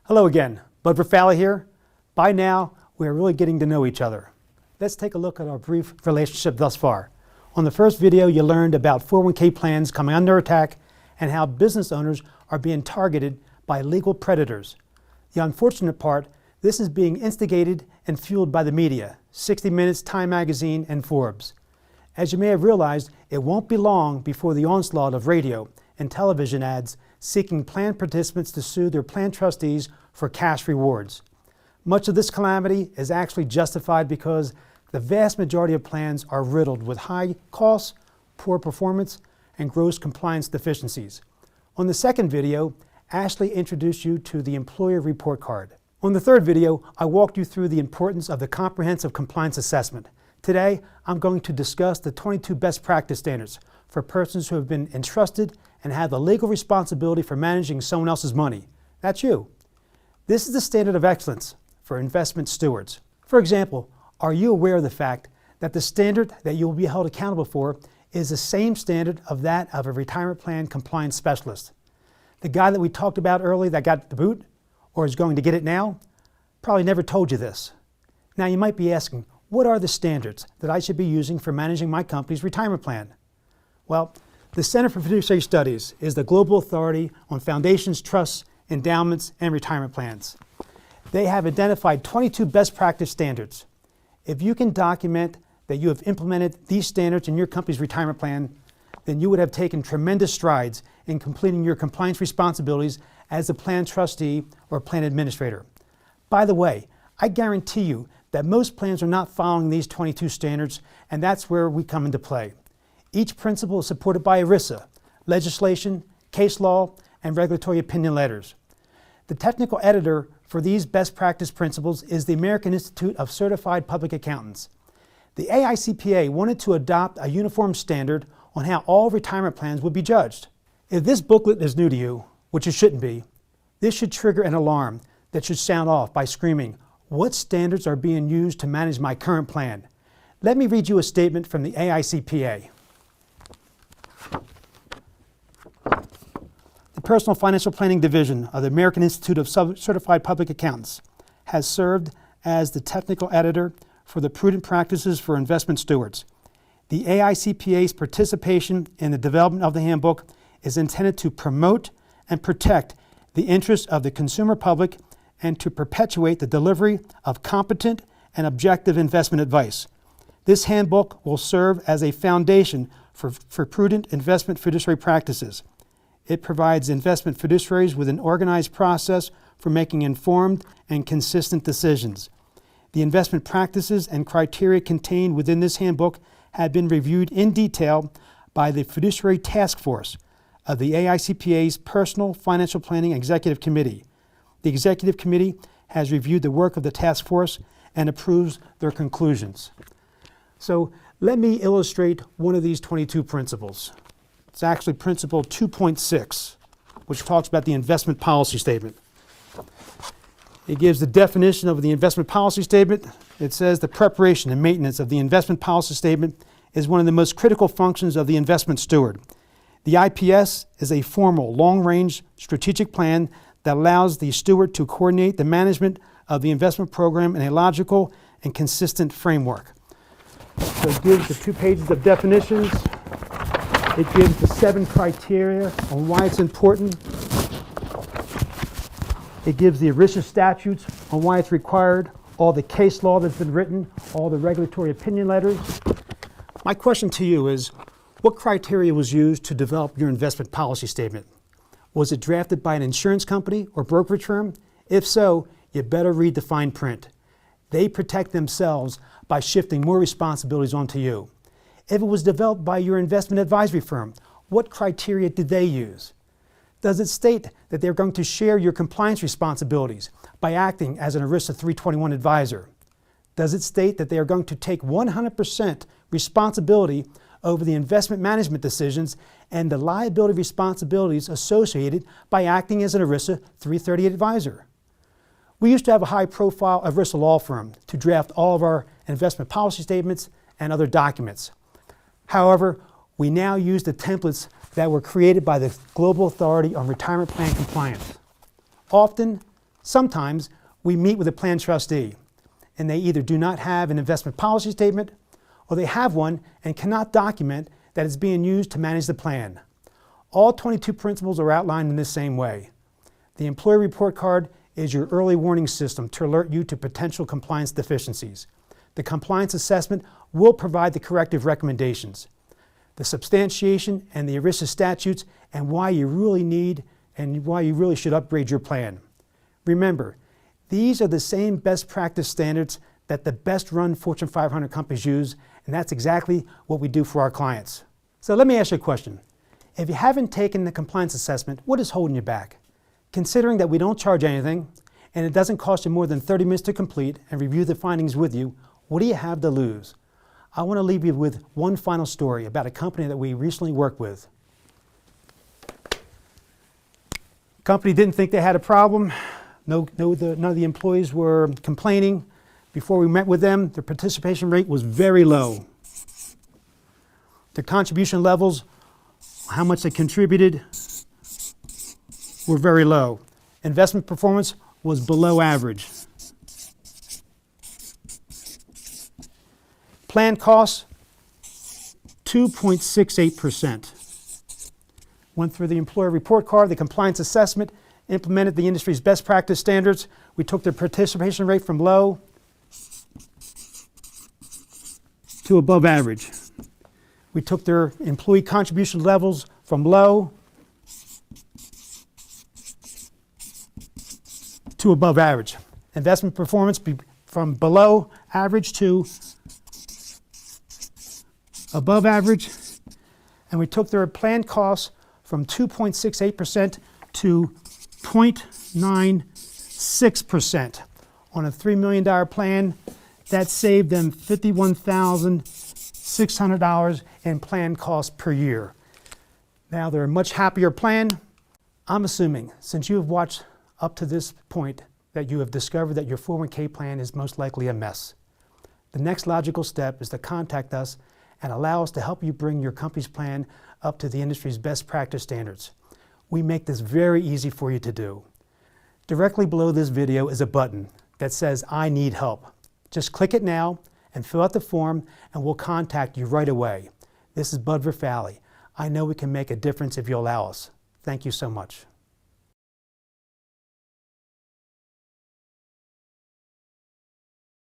Hello again, Bud Verfaillie here. By now, we are really getting to know each other. Let's take a look at our brief relationship thus far. On the first video, you learned about 401k plans coming under attack and how business owners are being targeted by legal predators. The unfortunate part, this is being instigated and fueled by the media, 60 Minutes, Time Magazine, and Forbes. As you may have realized, it won't be long before the onslaught of radio and television ads seeking plan participants to sue their plan trustees for cash rewards. Much of this calamity is actually justified because the vast majority of plans are riddled with high costs, poor performance, and gross compliance deficiencies. On the second video, Ashley introduced you to the employer report card. On the third video, I walked you through the importance of the comprehensive compliance assessment. Today, I'm going to discuss the 22 best practice standards for persons who have been entrusted and have the legal responsibility for managing someone else's money. That's you. This is the standard of excellence for investment stewards. For example, are you aware of the fact that the standard that you will be held accountable for is the same standard of that of a retirement plan compliance specialist? The guy that we talked about earlier that got the boot, or is going to get it now, probably never told you this. Now you might be asking, what are the standards that I should be using for managing my company's retirement plan? Well, the Center for Fiduciary Studies is the global authority on foundations, trusts, endowments, and retirement plans. They have identified 22 best practice standards. If you can document that you have implemented these standards in your company's retirement plan, then you would have taken tremendous strides in completing your compliance responsibilities as a plan trustee or plan administrator. By the way, I guarantee you that most plans are not following these 22 standards, and that's where we come into play. Each principle is supported by ERISA, legislation, case law, and regulatory opinion letters. The technical editor for these best practice principles is the American Institute of Certified Public Accountants. The AICPA wanted to adopt a uniform standard on how all retirement plans would be judged. If this booklet is new to you, which it shouldn't be, this should trigger an alarm that should sound off by screaming, "What standards are being used to manage my current plan?" Let me read you a statement from the AICPA. The Personal Financial Planning Division of the American Institute of Certified Public Accountants has served as the technical editor for the Prudent Practices for Investment Stewards. The AICPA's participation in the development of the handbook is intended to promote and protect the interests of the consumer public and to perpetuate the delivery of competent and objective investment advice. This handbook will serve as a foundation for prudent investment fiduciary practices. It provides investment fiduciaries with an organized process for making informed and consistent decisions. The investment practices and criteria contained within this handbook have been reviewed in detail by the Fiduciary Task Force of the AICPA's Personal Financial Planning Executive Committee. The Executive Committee has reviewed the work of the task force and approves their conclusions. So let me illustrate one of these 22 principles. It's actually principle 2.6, which talks about the investment policy statement. It gives the definition of the investment policy statement. It says the preparation and maintenance of the investment policy statement is one of the most critical functions of the investment steward. The IPS is a formal, long-range strategic plan that allows the steward to coordinate the management of the investment program in a logical and consistent framework. So it gives the 2 pages of definitions. It gives the 7 criteria on why it's important. It gives the ERISA statutes on why it's required, all the case law that's been written, all the regulatory opinion letters. My question to you is, what criteria was used to develop your investment policy statement? Was it drafted by an insurance company or brokerage firm? If so, you better read the fine print. They protect themselves by shifting more responsibilities onto you. If it was developed by your investment advisory firm, what criteria did they use? Does it state that they're going to share your compliance responsibilities by acting as an ERISA 321 advisor? Does it state that they are going to take 100% responsibility over the investment management decisions and the liability responsibilities associated by acting as an ERISA 330 advisor? We used to have a high-profile ERISA law firm to draft all of our investment policy statements and other documents. However, we now use the templates that were created by the Global Authority on Retirement Plan Compliance. Often, Sometimes we meet with a plan trustee and they either do not have an investment policy statement or they have one and cannot document that it's being used to manage the plan. All 22 principles are outlined in this same way. The employee report card is your early warning system to alert you to potential compliance deficiencies. The compliance assessment will provide the corrective recommendations, the substantiation and the ERISA statutes, and why you really need and why you really should upgrade your plan. Remember, these are the same best practice standards that the best run Fortune 500 companies use, and that's exactly what we do for our clients. So let me ask you a question. If you haven't taken the compliance assessment, what is holding you back? Considering that we don't charge anything and it doesn't cost you more than 30 minutes to complete and review the findings with you, what do you have to lose? I want to leave you with one final story about a company that we recently worked with. Company didn't think they had a problem. None of the employees were complaining. Before we met with them, their participation rate was very low. Their contribution levels, how much they contributed, were very low. Investment performance was below average. Plan costs, 2.68%. Went through the employer report card, the compliance assessment, implemented the industry's best practice standards. We took their participation rate from low to above average. We took their employee contribution levels from low to above average. Investment performance from below average to above average. And we took their plan costs from 2.68% to 0.96%. On a $3 million plan, that saved them $51,600 in plan costs per year. Now they're a much happier plan. I'm assuming, since you have watched up to this point, that you have discovered that your 401k plan is most likely a mess. The next logical step is to contact us and allow us to help you bring your company's plan up to the industry's best practice standards. We make this very easy for you to do. Directly below this video is a button that says, I need help. Just click it now and fill out the form and we'll contact you right away. This is Verfaillie. I know we can make a difference if you allow us. Thank you so much.